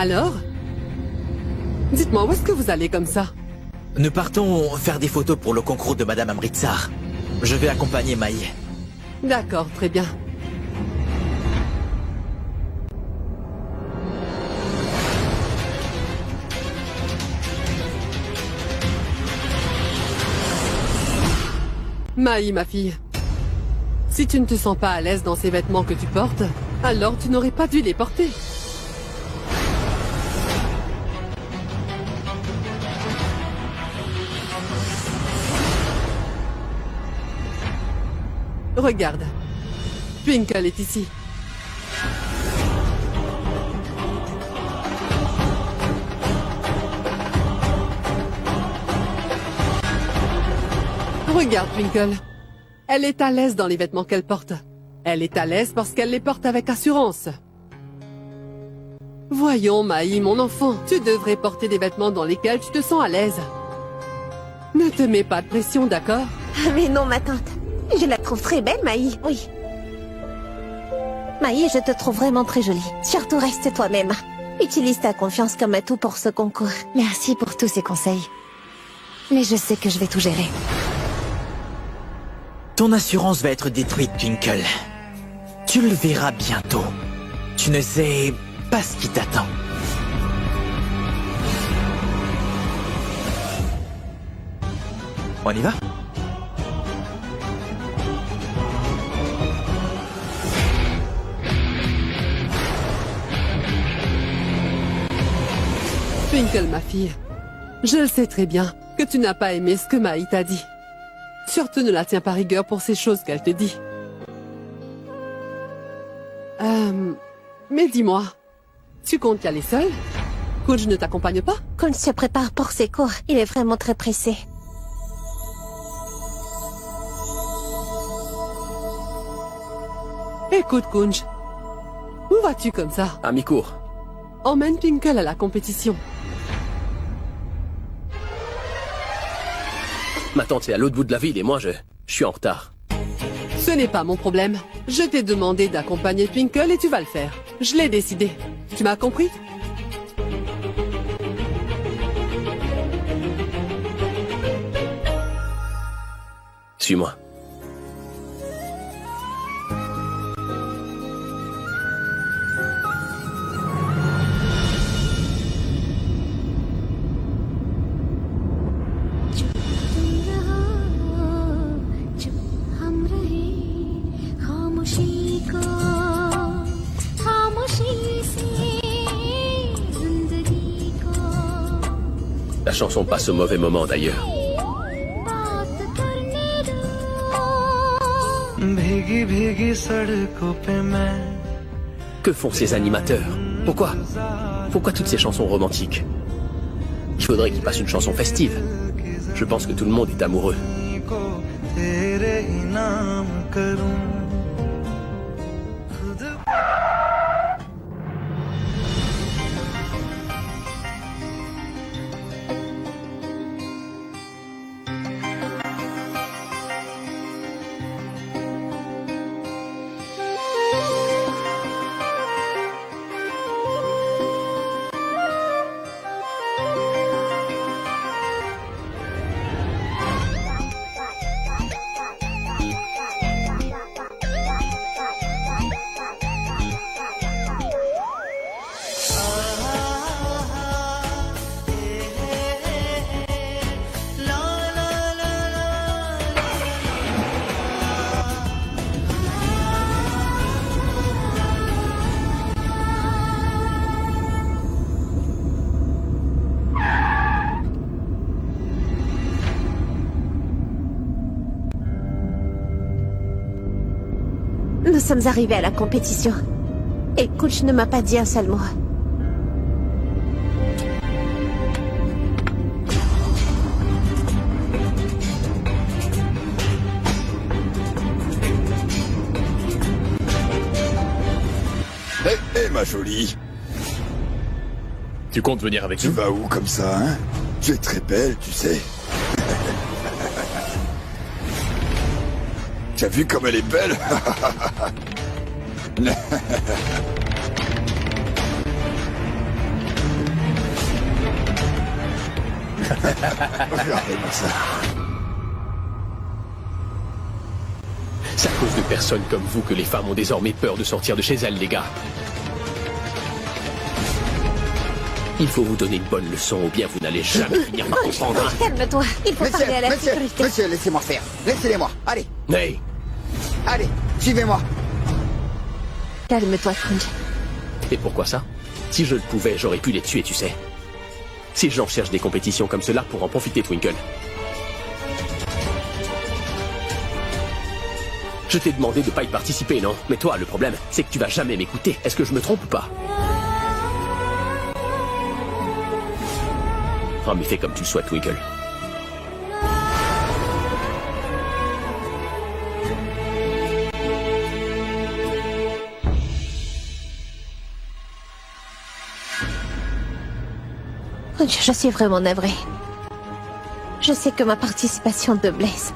Alors? Dites-moi, où est-ce que vous allez comme ça? Nous partons faire des photos pour le concours de Madame Amritsar. Je vais accompagner Maï. D'accord, très bien. Maï, ma fille. Si tu ne te sens pas à l'aise dans ces vêtements que tu portes, alors tu n'aurais pas dû les porter. Regarde. Twinkle est ici. Regarde, Twinkle. Elle est à l'aise dans les vêtements qu'elle porte. Elle est à l'aise parce qu'elle les porte avec assurance. Voyons, Maï, mon enfant, tu devrais porter des vêtements dans lesquels tu te sens à l'aise. Ne te mets pas de pression, d'accord? Mais non, ma tante. Je la trouve très belle, Maï, oui. Maï, je te trouve vraiment très jolie. Surtout reste toi-même. Utilise ta confiance comme atout pour ce concours. Merci pour tous ces conseils. Mais je sais que je vais tout gérer. Ton assurance va être détruite, Twinkle. Tu le verras bientôt. Tu ne sais pas ce qui t'attend. On y va? Twinkle, ma fille, je le sais très bien que tu n'as pas aimé ce que Maï t'a dit. Surtout ne la tiens pas rigueur pour ces choses qu'elle te dit. Mais dis-moi, tu comptes y aller seule? Coach ne t'accompagne pas? Kun se prépare pour ses cours. Il est vraiment très pressé. Écoute, Kunj, où vas-tu comme ça? À mi-cours. Emmène Twinkle à la compétition. Ma tante est à l'autre bout de la ville et moi, je suis en retard. Ce n'est pas mon problème. Je t'ai demandé d'accompagner Twinkle et tu vas le faire. Je l'ai décidé. Tu m'as compris? Suis-moi. La chanson passe au mauvais moment d'ailleurs. Que font ces animateurs? Pourquoi toutes ces chansons romantiques? Il faudrait qu'ils passent une chanson festive. Je pense que tout le monde est amoureux. Nous sommes arrivés à la compétition. Et coach ne m'a pas dit un seul mot. Hé, ma jolie, Tu comptes venir avec tu nous? vas où comme ça, hein? Tu es très belle, tu sais. Tu as vu comme elle est belle? Regardez-moi ça. C'est à cause de personnes comme vous que les femmes ont désormais peur de sortir de chez elles, les gars. Il faut vous donner une bonne leçon ou bien vous n'allez jamais finir par comprendre. hein. Calme-toi, il faut parler à la sécurité. Monsieur, laissez-moi faire. Laissez-les-moi. Allez, Hey, allez, suivez-moi. Calme-toi, Tringe. et pourquoi ça? Si je le pouvais, j'aurais pu les tuer, tu sais. Ces gens cherchent des compétitions comme cela pour en profiter, Twinkle. Je t'ai demandé de pas y participer, non? Mais toi, le problème, c'est que tu vas jamais m'écouter. Est-ce que je me trompe ou pas? Oh, mais fais comme tu le souhaites, Twinkle. Je suis vraiment navrée. Je sais que ma participation te blesse.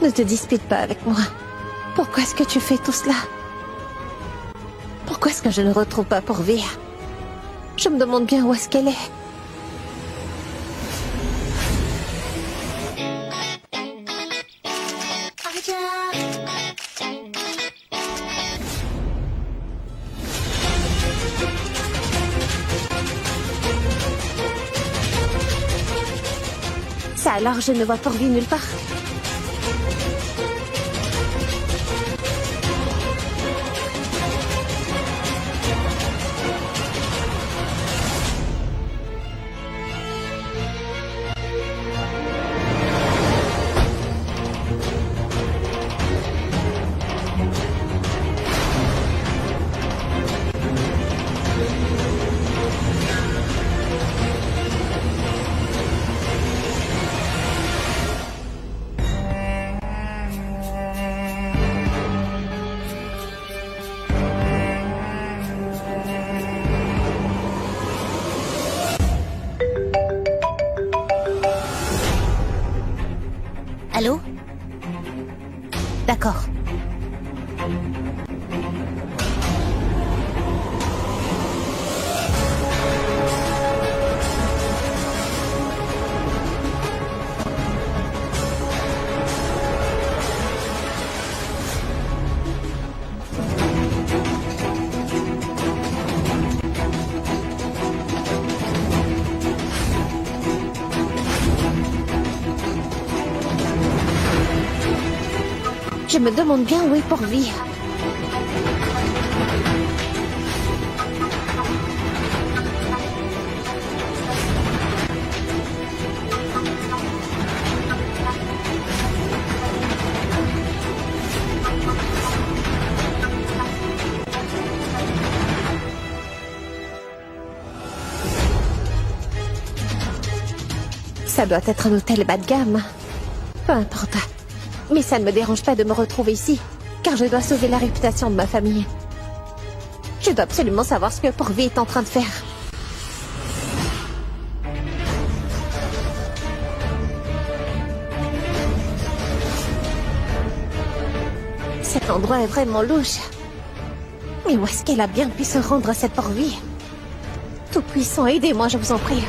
Ne te dispute pas avec moi. Pourquoi est-ce que tu fais tout cela? Pourquoi est-ce que je ne retrouve pas Porvir? Je me demande bien où est-ce qu'elle est. Ça alors, je ne vois Porvir nulle part. Allô? D'accord. Je me demande bien où est Porvir. Ça doit être un hôtel bas de gamme. Peu importe. Mais ça ne me dérange pas de me retrouver ici, car je dois sauver la réputation de ma famille. Je dois absolument savoir ce que Porvir est en train de faire. Cet endroit est vraiment louche. Mais où est-ce qu'elle a bien pu se rendre à cette Porvir? Tout-puissant, aidez-moi, je vous en prie.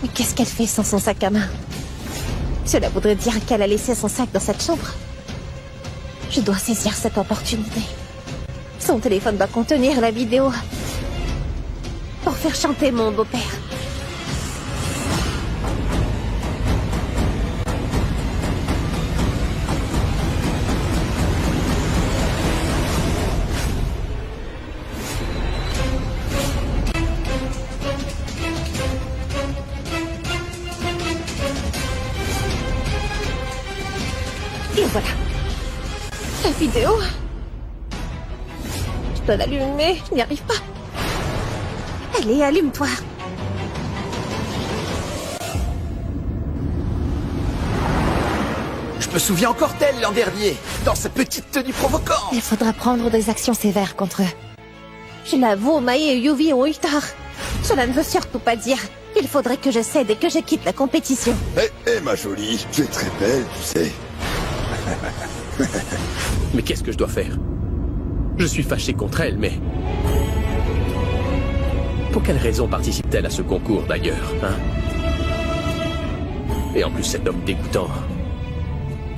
Mais qu'est-ce qu'elle fait sans son sac à main? Cela voudrait dire qu'elle a laissé son sac dans cette chambre. Je dois saisir cette opportunité. Son téléphone doit contenir la vidéo pour faire chanter mon beau-père. Et voilà. La vidéo. Je dois l'allumer, je n'y arrive pas. Allez, allume-toi. Je me souviens encore d'elle l'an dernier, dans sa petite tenue provocante. Il faudra prendre des actions sévères contre eux. Je l'avoue, Mai et Yuvi ont eu tort. Cela ne veut surtout pas dire qu'il faudrait que je cède et que je quitte la compétition. Ma jolie, tu es très belle, tu sais. Mais qu'est-ce que je dois faire? Je suis fâché contre elle, mais... Pour quelle raison participe-t-elle à ce concours, d'ailleurs, hein? Et en plus, cet homme dégoûtant...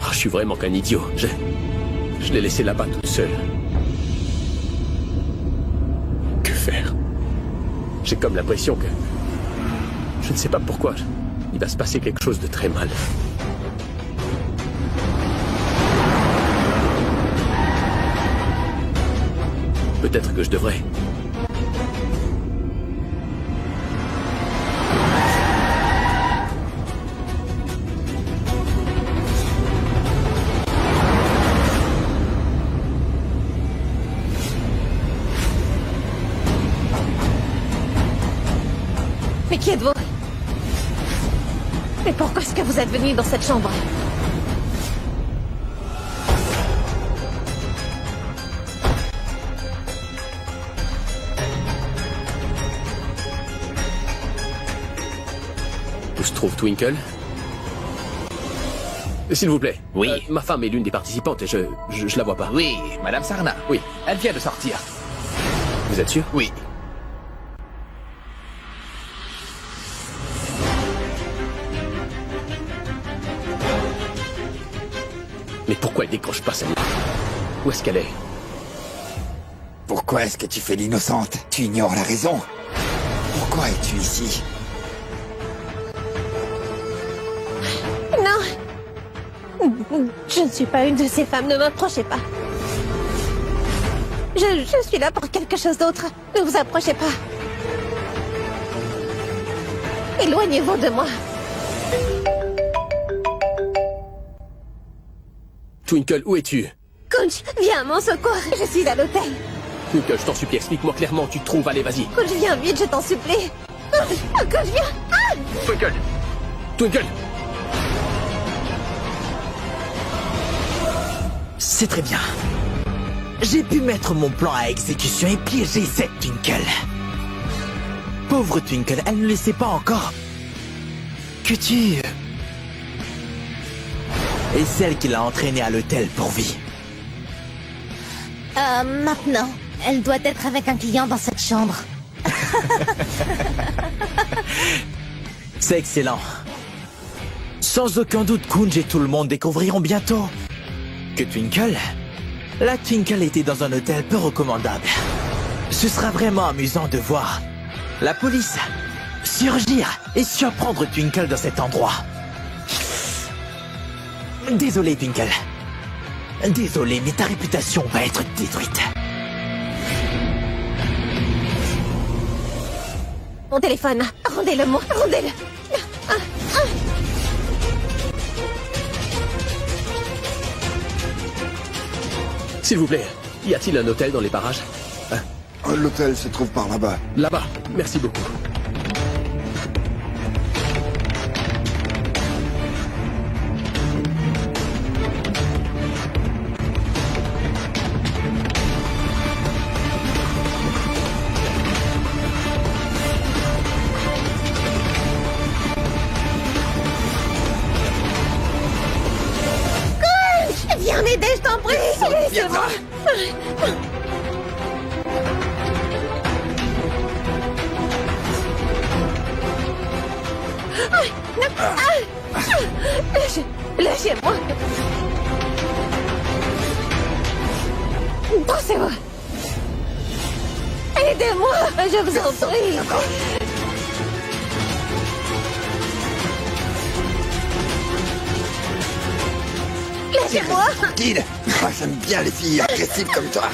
Oh, je suis vraiment qu'un idiot. Je l'ai laissé là-bas toute seule. Que faire? J'ai comme l'impression que... Je ne sais pas pourquoi. Il va se passer quelque chose de très mal. Peut-être que je devrais... Mais qui êtes-vous? Mais pourquoi est-ce que vous êtes venu dans cette chambre? Où se trouve Twinkle? S'il vous plaît. Oui. Ma femme est l'une des participantes et je la vois pas. Oui, Madame Sarna. Oui. Elle vient de sortir. Vous êtes sûr? Oui. Mais pourquoi elle décroche pas celle-là? Où est-ce qu'elle est? Pourquoi est-ce que tu fais l'innocente? Tu ignores la raison. Pourquoi es-tu ici? Non. Je ne suis pas une de ces femmes, ne m'approchez pas. Je suis là pour quelque chose d'autre. Ne vous approchez pas. Éloignez-vous de moi. Twinkle, où es-tu? Kunj, viens à mon secours. Je suis à l'hôtel. Twinkle, je t'en supplie, explique-moi clairement où tu te trouves. Allez, vas-y. Kunj, viens vite, je t'en supplie. Kunj, viens. Ah! Twinkle! Twinkle! C'est très bien. J'ai pu mettre mon plan à exécution et piéger cette Twinkle. Pauvre Twinkle, elle ne le sait pas encore. Que tu... Et celle qui l'a entraînée à l'hôtel pour vie. Maintenant. Elle doit être avec un client dans cette chambre. C'est excellent. Sans aucun doute, Kunj et tout le monde découvriront bientôt que Twinkle... La Twinkle était dans un hôtel peu recommandable. Ce sera vraiment amusant de voir la police surgir et surprendre Twinkle dans cet endroit. Désolé, Twinkle. Désolé, mais ta réputation va être détruite. Mon téléphone. Rendez-le-moi. Rendez-le. S'il vous plaît, y a-t-il un hôtel dans les parages? L'hôtel se trouve par là-bas. Là-bas. Merci beaucoup. Viens m'aider, je t'en prie. Laissez-moi. Lâchez-moi. Poussez-moi. Aidez-moi, je vous en prie. Lâchez-moi. Tranquille. Ah, j'aime bien les filles agressives comme toi.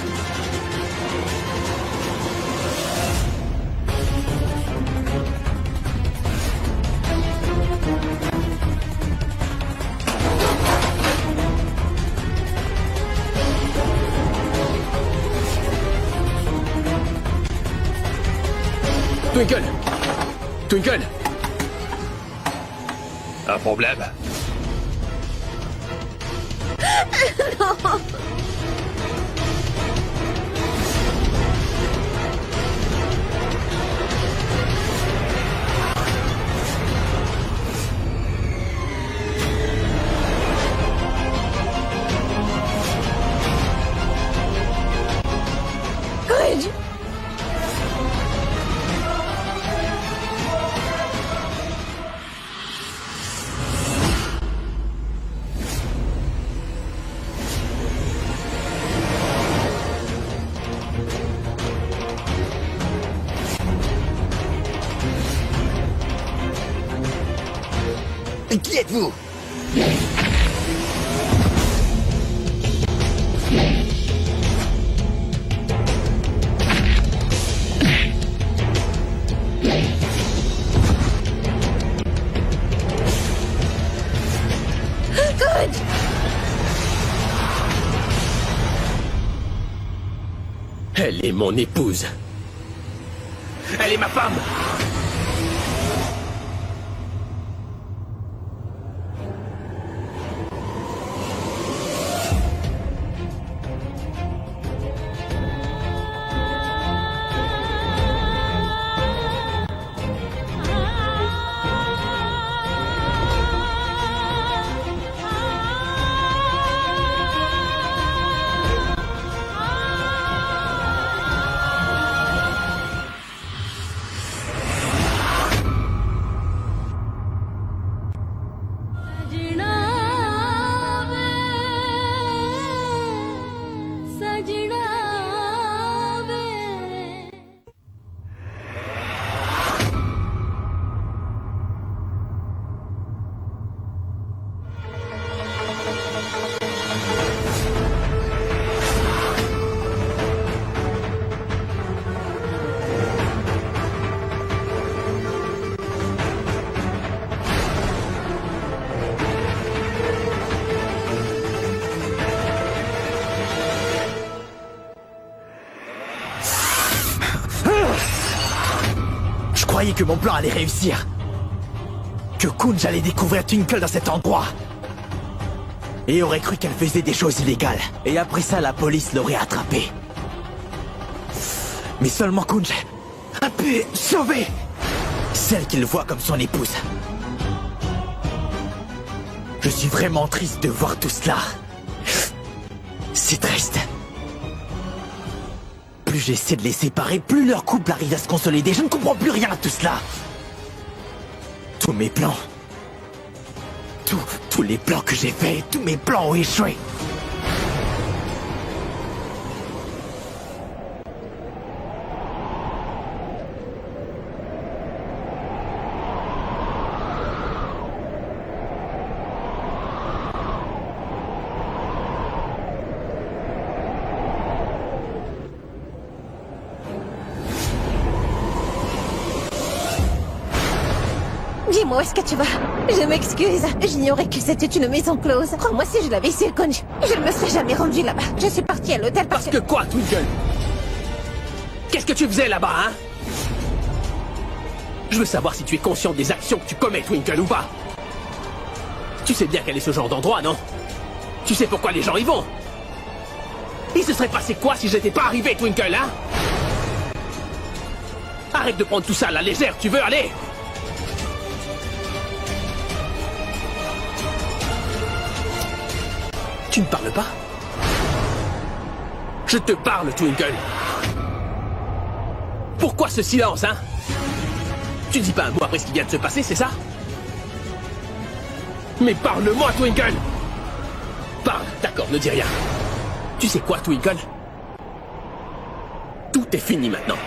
Twinkle! Twinkle! Un problème? Courage! Qui êtes-vous? Courage! Elle est mon épouse. Elle est ma femme. Je croyais que mon plan allait réussir. Que Kunj allait découvrir Twinkle dans cet endroit. Et aurait cru qu'elle faisait des choses illégales. Et après ça, la police l'aurait attrapée. Mais seulement Kunj a pu sauver celle qu'il voit comme son épouse. Je suis vraiment triste de voir tout cela. C'est triste. Plus j'essaie de les séparer, plus leur couple arrive à se consolider. Je ne comprends plus rien à tout cela. Tous mes plans... Tous les plans que j'ai faits, tous mes plans ont échoué. Dis-moi où est-ce que tu vas? Je m'excuse. J'ignorais que c'était une maison close. Crois-moi, si je l'avais su, Kunj, je ne me serais jamais rendue là-bas. Je suis partie à l'hôtel Parce que quoi, Twinkle? Qu'est-ce que tu faisais là-bas, hein? Je veux savoir si tu es conscient des actions que tu commets, Twinkle, ou pas. Tu sais bien quel est ce genre d'endroit, non? Tu sais pourquoi les gens y vont? Il se serait passé quoi si j'étais pas arrivé, Twinkle, hein? Arrête de prendre tout ça à la légère, tu veux aller? Tu ne parles pas? Je te parle, Twinkle. Pourquoi ce silence, hein? Tu dis pas un mot après ce qui vient de se passer, c'est ça? Mais parle-moi, Twinkle! Parle, d'accord, ne dis rien. Tu sais quoi, Twinkle? Tout est fini maintenant.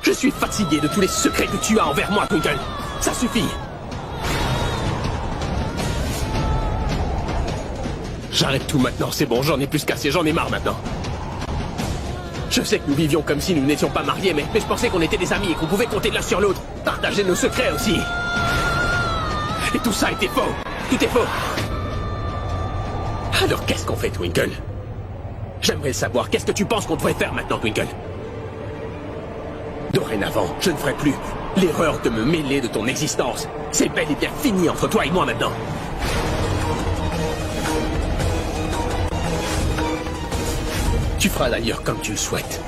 Je suis fatigué de tous les secrets que tu as envers moi, Twinkle. Ça suffit. J'arrête tout maintenant, c'est bon, j'en ai plus qu'assez, j'en ai marre maintenant. Je sais que nous vivions comme si nous n'étions pas mariés, mais je pensais qu'on était des amis et qu'on pouvait compter l'un sur l'autre. Partager nos secrets aussi. Et tout ça était faux. Tout est faux. Alors qu'est-ce qu'on fait, Twinkle? J'aimerais savoir, qu'est-ce que tu penses qu'on devrait faire maintenant, Twinkle? Dorénavant, je ne ferai plus l'erreur de me mêler de ton existence. C'est bel et bien fini entre toi et moi maintenant. Tu feras d'ailleurs comme tu le souhaites.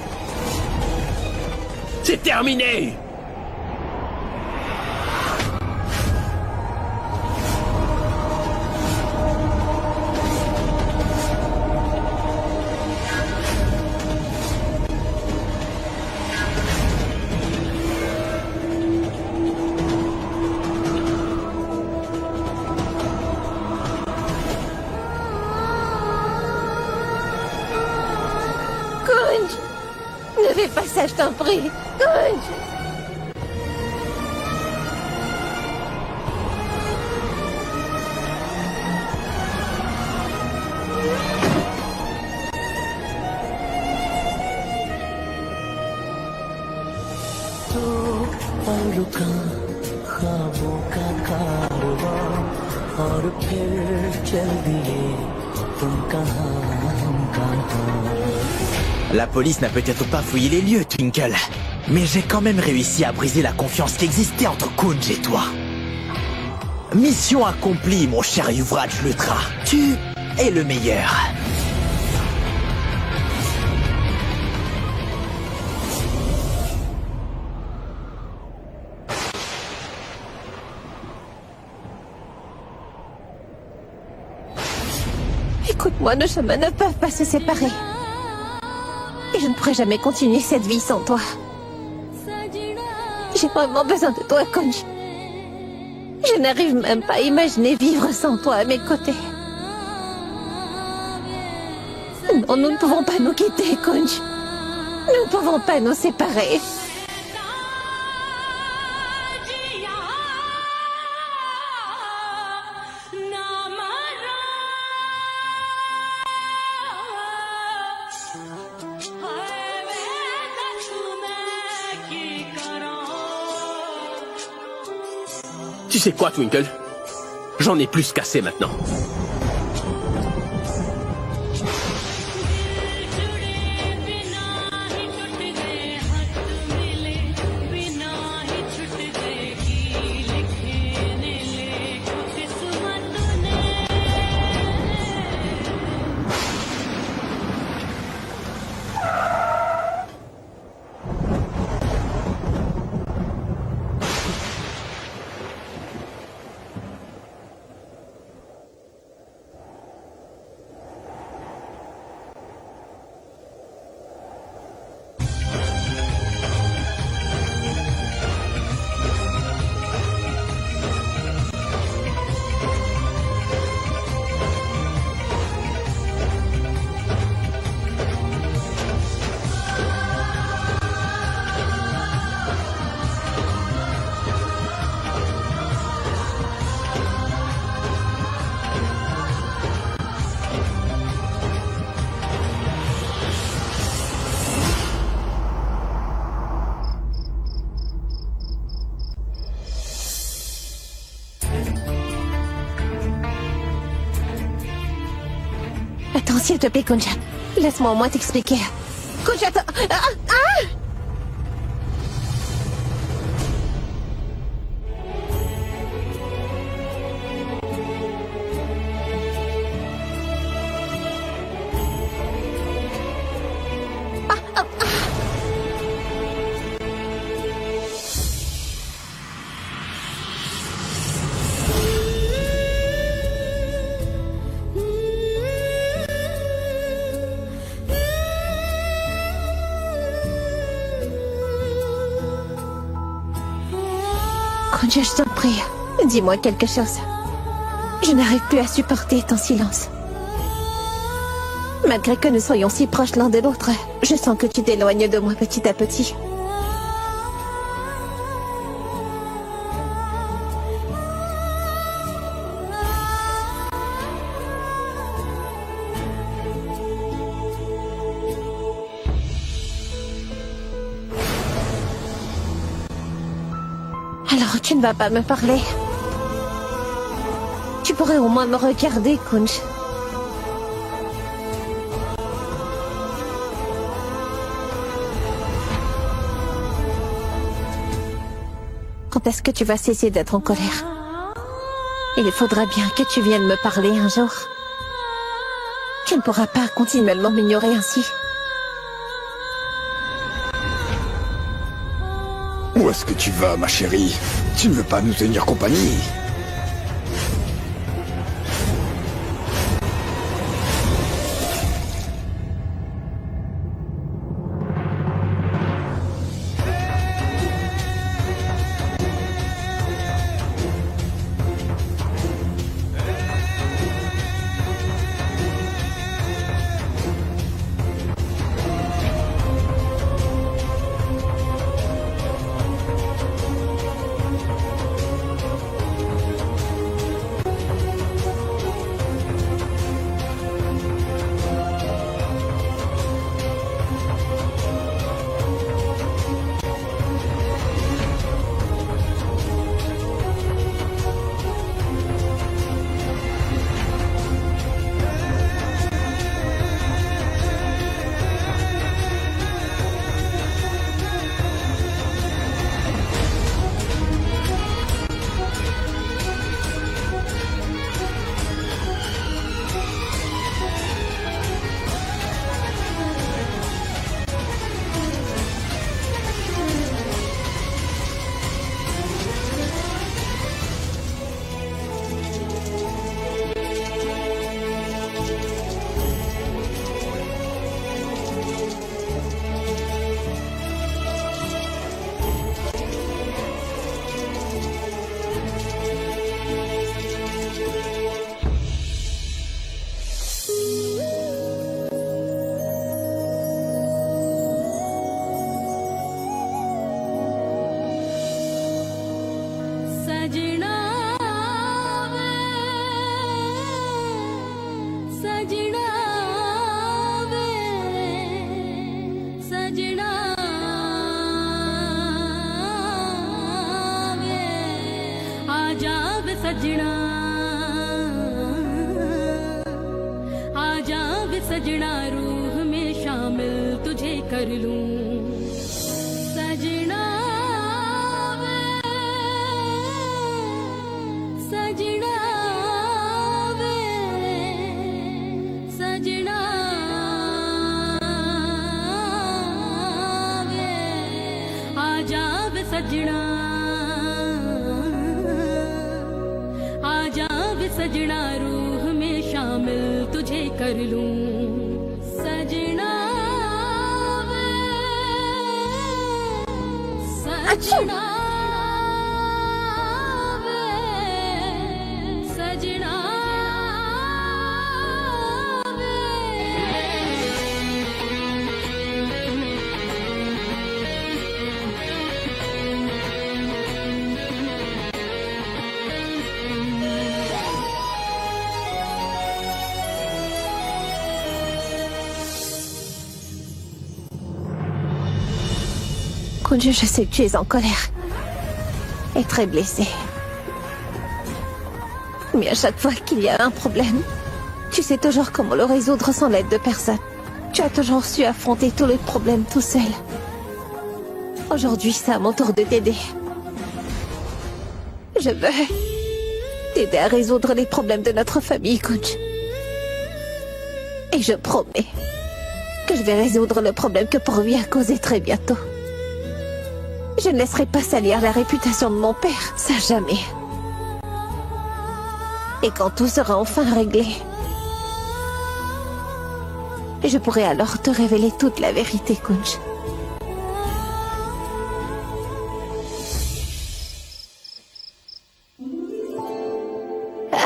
C'est terminé! Kunj! Ne fais pas ça, je t'en prie. Kunj! ख्वाबों का कारवां और फिर चल दिए तुम कहाँ हम कहाँ. La police n'a peut-être pas fouillé les lieux, Twinkle. Mais j'ai quand même réussi à briser la confiance qui existait entre Kunj et toi. Mission accomplie, mon cher Yuvraj Luthra. Tu es le meilleur. Écoute-moi, nos chemins ne peuvent pas se séparer. Et je ne pourrai jamais continuer cette vie sans toi. J'ai vraiment besoin de toi, Kunj. Je n'arrive même pas à imaginer vivre sans toi à mes côtés. Non, nous ne pouvons pas nous quitter, Kunj. Nous ne pouvons pas nous séparer. Tu sais quoi, Twinkle? J'en ai plus qu'assez maintenant. Attends, s'il te plaît, Kunj. Laisse-moi au moins t'expliquer. Kunj, attends. Kunj, je t'en prie. Dis-moi quelque chose. Je n'arrive plus à supporter ton silence. Malgré que nous soyons si proches l'un de l'autre, je sens que tu t'éloignes de moi petit à petit. Alors tu ne vas pas me parler. Tu pourrais au moins me regarder, Kunj. quand est-ce que tu vas cesser d'être en colère? Il faudra bien que tu viennes me parler un jour. Tu ne pourras pas continuellement m'ignorer ainsi. Où est-ce que tu vas, ma chérie? Tu ne veux pas nous tenir compagnie? सजना आजा वे सजना रूह में शामिल तुझे कर लूं सजना वे सजना वे सजना वे आजा वे सजना सजना रूह में शामिल तुझे कर लूं सजना वे सजना वे सजना Kunj, je sais que tu es en colère et très blessé. Mais à chaque fois qu'il y a un problème, tu sais toujours comment le résoudre sans l'aide de personne. Tu as toujours su affronter tous les problèmes tout seul. Aujourd'hui, c'est à mon tour de t'aider. Je veux t'aider à résoudre les problèmes de notre famille, Kunj. Et je promets que je vais résoudre le problème que Purvi a causé très bientôt. Je ne laisserai pas salir la réputation de mon père, ça jamais. Et quand tout sera enfin réglé, je pourrai alors te révéler toute la vérité, Kunj.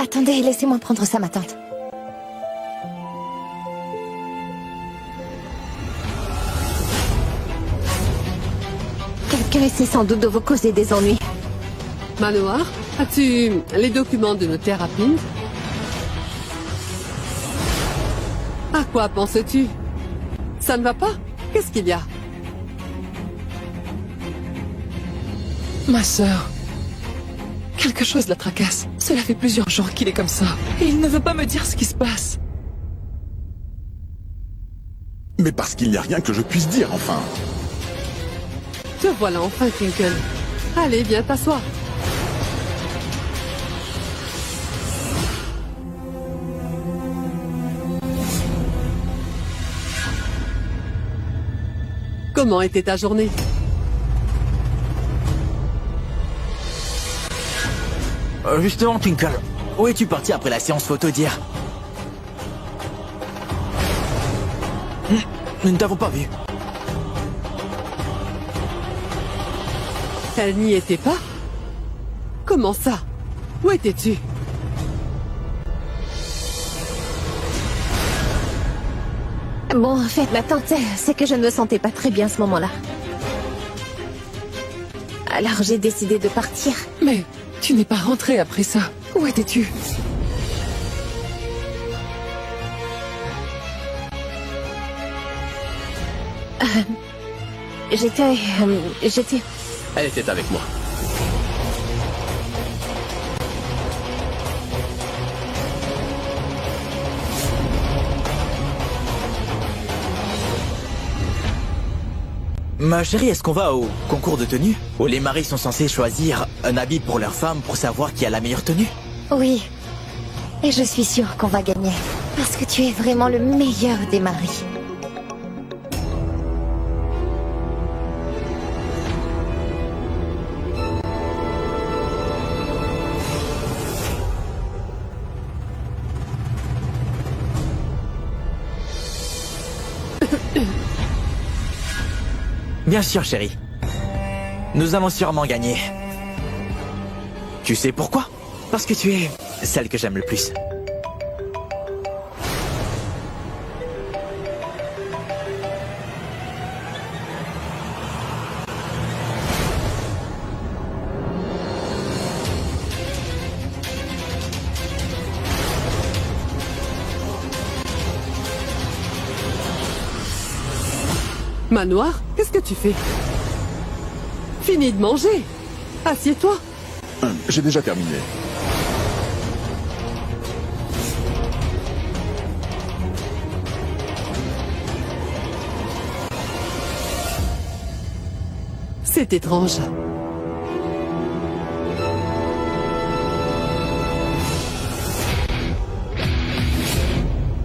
Attendez, laissez-moi prendre ça, ma tante. Quelqu'un essaie sans doute de vous causer des ennuis. Manohar, as-tu les documents de notaire à Pind? À quoi penses-tu? Ça ne va pas? Qu'est-ce qu'il y a? Ma sœur. Quelque chose la tracasse. Cela fait plusieurs jours qu'il est comme ça. Et il ne veut pas me dire ce qui se passe. Mais parce qu'il n'y a rien que je puisse dire, enfin. Te voilà enfin, Twinkle. Allez, viens t'asseoir. Comment était ta journée? Justement, Twinkle, où es-tu parti après la séance photo d'hier? Nous ne t'avons pas vu. Elle n'y était pas? Comment ça? Où étais-tu? Bon, en fait, ma tante, c'est que je ne me sentais pas très bien à ce moment-là. Alors j'ai décidé de partir. Mais tu n'es pas rentré après ça. Où étais-tu? J'étais... Elle était avec moi. Ma chérie, est-ce qu'on va au concours de tenue? Où les maris sont censés choisir un habit pour leur femme pour savoir qui a la meilleure tenue? Oui. Et je suis sûre qu'on va gagner. Parce que tu es vraiment le meilleur des maris. Bien sûr, chérie. Nous allons sûrement gagner. Tu sais pourquoi? Parce que tu es celle que j'aime le plus. Manoir, qu'est-ce que tu fais? Fini de manger. Assieds-toi. J'ai déjà terminé. C'est étrange.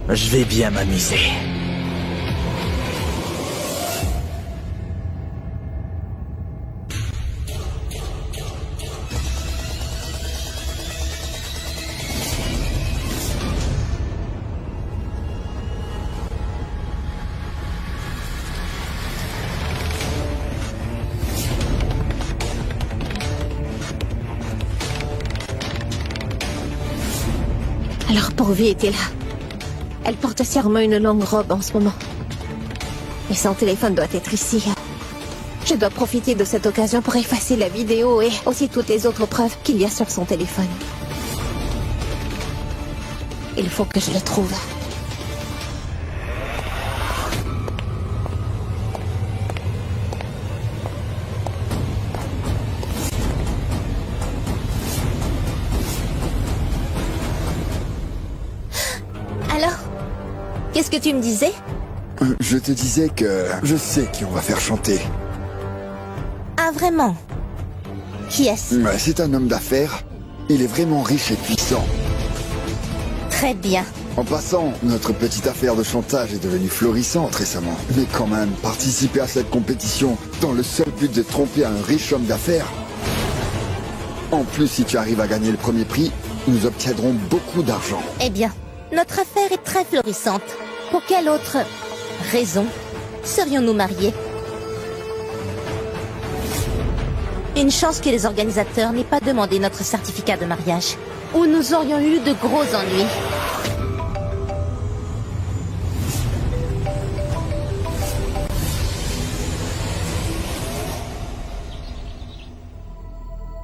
Je vais bien m'amuser. Alors Pourvi était là. Elle porte sûrement une longue robe en ce moment. Et son téléphone doit être ici. Je dois profiter de cette occasion pour effacer la vidéo et aussi toutes les autres preuves qu'il y a sur son téléphone. Il faut que je le trouve. Alors, qu'est-ce que tu me disais? Je te disais que je sais qui on va faire chanter. Ah, vraiment? Qui est-ce? C'est un homme d'affaires. Il est vraiment riche et puissant. Très bien. En passant, notre petite affaire de chantage est devenue florissante récemment. Mais quand même, participer à cette compétition dans le seul but de tromper un riche homme d'affaires. En plus, si tu arrives à gagner le premier prix, nous obtiendrons beaucoup d'argent. Eh bien, notre affaire est très florissante. Pour quelle autre raison serions-nous mariés? Une chance que les organisateurs n'aient pas demandé notre certificat de mariage, ou nous aurions eu de gros ennuis.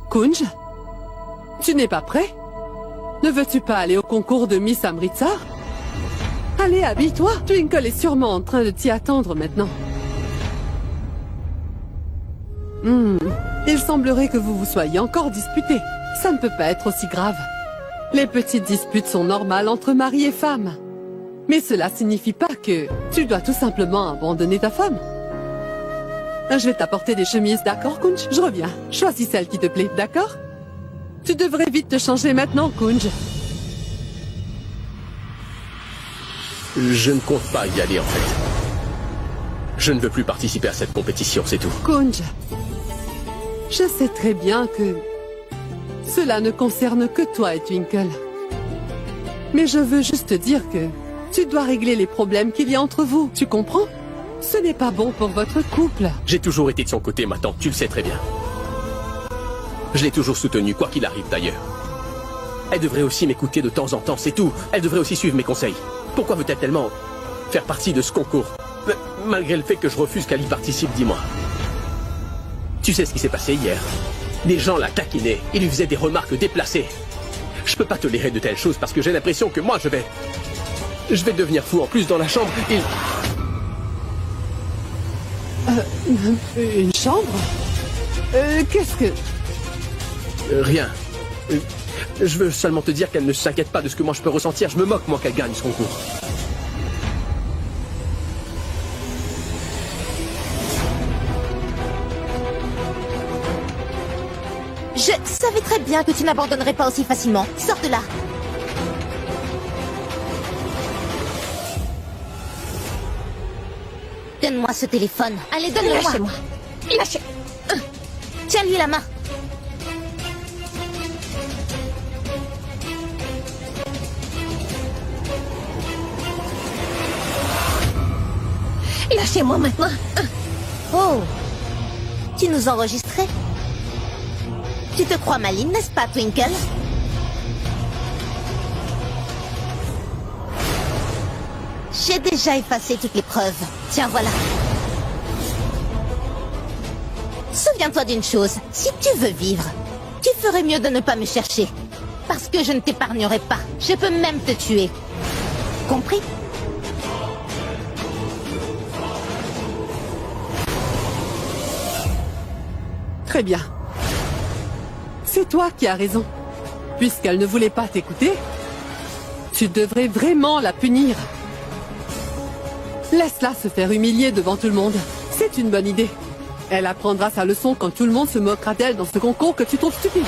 Kunj, tu n'es pas prêt? Ne veux-tu pas aller au concours de Miss Amritsar? Allez, habille-toi. Twinkle est sûrement en train de t'y attendre maintenant. Il semblerait que vous vous soyez encore disputés. Ça ne peut pas être aussi grave. Les petites disputes sont normales entre mari et femme. Mais cela signifie pas que tu dois tout simplement abandonner ta femme. Je vais t'apporter des chemises, d'accord, Kunj? Je reviens. Choisis celle qui te plaît, d'accord? Tu devrais vite te changer maintenant, Kunj. Je ne compte pas y aller, en fait. Je ne veux plus participer à cette compétition, c'est tout. Kunj, je sais très bien que cela ne concerne que toi et Twinkle. Mais je veux juste te dire que tu dois régler les problèmes qu'il y a entre vous, tu comprends? Ce n'est pas bon pour votre couple. J'ai toujours été de son côté, ma tante, tu le sais très bien. Je l'ai toujours soutenu, quoi qu'il arrive d'ailleurs. Elle devrait aussi m'écouter de temps en temps, c'est tout. Elle devrait aussi suivre mes conseils. Pourquoi veut-elle tellement faire partie de ce concours? Malgré le fait que je refuse qu'elle y participe, dis-moi. Tu sais ce qui s'est passé hier? Des gens la taquinaient, ils lui faisaient des remarques déplacées. Je peux pas tolérer de telles choses parce que j'ai l'impression que moi je vais devenir fou. En plus, dans la chambre, Une chambre? Qu'est-ce que... Rien. Je veux seulement te dire qu'elle ne s'inquiète pas de ce que moi je peux ressentir. Je me moque, moi, qu'elle gagne ce concours. Je savais très bien que tu n'abandonnerais pas aussi facilement. Sors de là. Donne-moi ce téléphone. Allez, donne-le-moi. Lâchez-moi. Lâchez. Tiens-lui la main. Lâchez-moi maintenant. Oh. Tu nous enregistrais? Tu te crois maligne, n'est-ce pas, Twinkle? J'ai déjà effacé toutes les preuves. Tiens, voilà. Souviens-toi d'une chose. Si tu veux vivre, tu ferais mieux de ne pas me chercher. Parce que je ne t'épargnerai pas. Je peux même te tuer. Compris? Très bien. C'est toi qui as raison. Puisqu'elle ne voulait pas t'écouter, tu devrais vraiment la punir. Laisse-la se faire humilier devant tout le monde. C'est une bonne idée. Elle apprendra sa leçon quand tout le monde se moquera d'elle dans ce concours que tu trouves stupide.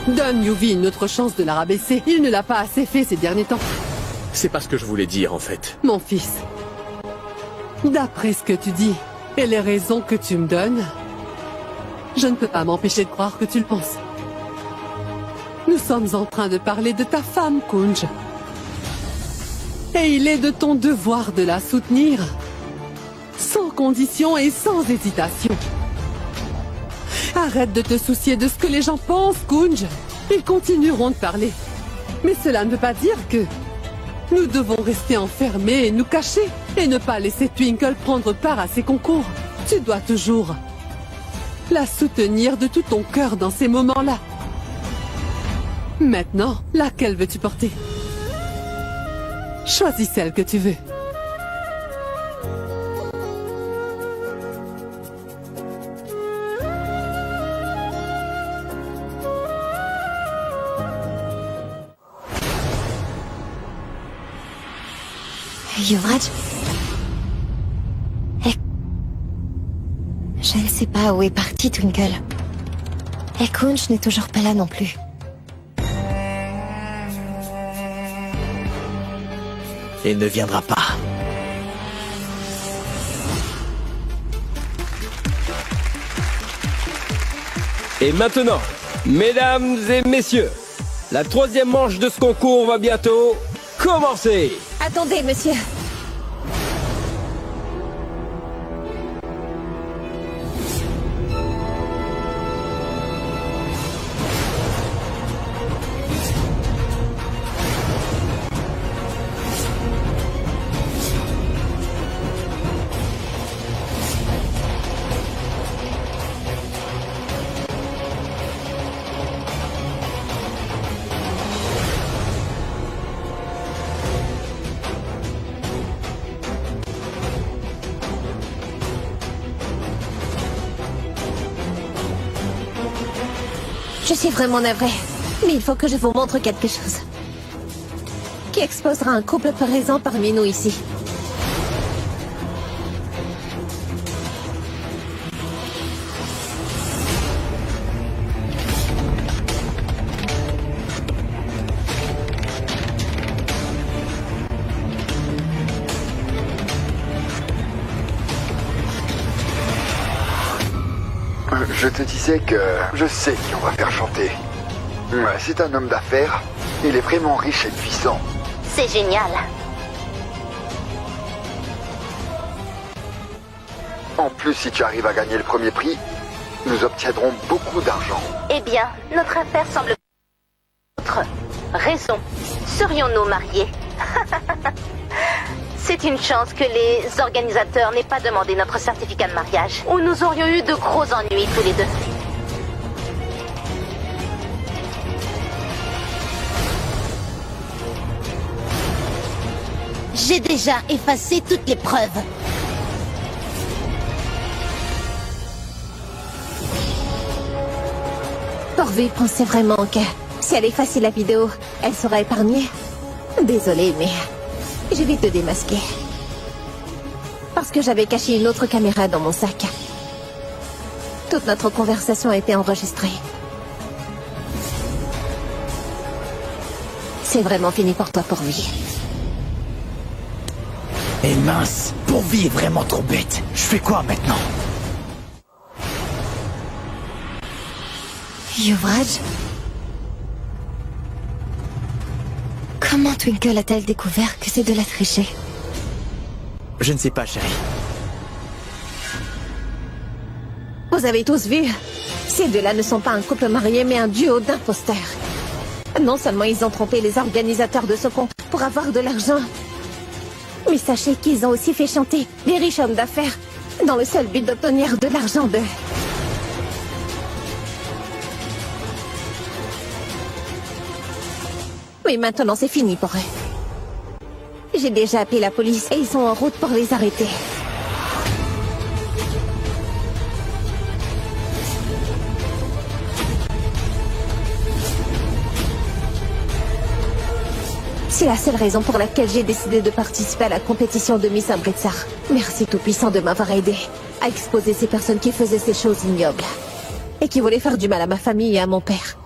Donne Yuvi une autre chance de la rabaisser. Il ne l'a pas assez fait ces derniers temps. C'est pas ce que je voulais dire, en fait. Mon fils, d'après ce que tu dis et les raisons que tu me donnes, je ne peux pas m'empêcher de croire que tu le penses. Nous sommes en train de parler de ta femme, Kunj. Et il est de ton devoir de la soutenir. Sans condition et sans hésitation. Arrête de te soucier de ce que les gens pensent, Kunj. Ils continueront de parler. Mais cela ne veut pas dire que nous devons rester enfermés et nous cacher et ne pas laisser Twinkle prendre part à ces concours. Tu dois toujours la soutenir de tout ton cœur dans ces moments-là. Maintenant, laquelle veux-tu porter? Choisis celle que tu veux. Yuvraj? Je ne sais pas où est parti Twinkle. Et Kunj n'est toujours pas là non plus. Il ne viendra pas. Et maintenant, mesdames et messieurs, la troisième manche de ce concours va bientôt commencer. Attendez, monsieur. Je suis vraiment navrée, mais il faut que je vous montre quelque chose qui exposera un couple présent parmi nous ici. Je te disais que je sais qui on va faire chanter. Ouais, c'est un homme d'affaires. Il est vraiment riche et puissant. C'est génial. En plus, si tu arrives à gagner le premier prix, nous obtiendrons beaucoup d'argent. Eh bien, notre affaire semble... Autre raison. Serions-nous mariés? C'est une chance que les organisateurs n'aient pas demandé notre certificat de mariage, ou nous aurions eu de gros ennuis tous les deux. J'ai déjà effacé toutes les preuves. Corvée pensait vraiment que si elle effaçait la vidéo, elle sera épargnée. Désolée, mais je vais te démasquer. Parce que j'avais caché une autre caméra dans mon sac. Toute notre conversation a été enregistrée. C'est vraiment fini pour toi, Pourvi. Et mince, Pourvi est vraiment trop bête. Je fais quoi maintenant? Yuvraj? Comment Twinkle a-t-elle découvert que c'est de la tricher? Je ne sais pas, chérie. Vous avez tous vu? Ces deux-là ne sont pas un couple marié, mais un duo d'imposteurs. Non seulement ils ont trompé les organisateurs de ce concours pour avoir de l'argent, mais sachez qu'ils ont aussi fait chanter des riches hommes d'affaires dans le seul but d'obtenir de l'argent d'eux. Oui, maintenant c'est fini pour eux. J'ai déjà appelé la police et ils sont en route pour les arrêter. C'est la seule raison pour laquelle j'ai décidé de participer à la compétition de Miss Amritsar. Merci Tout-Puissant de m'avoir aidé à exposer ces personnes qui faisaient ces choses ignobles et qui voulaient faire du mal à ma famille et à mon père.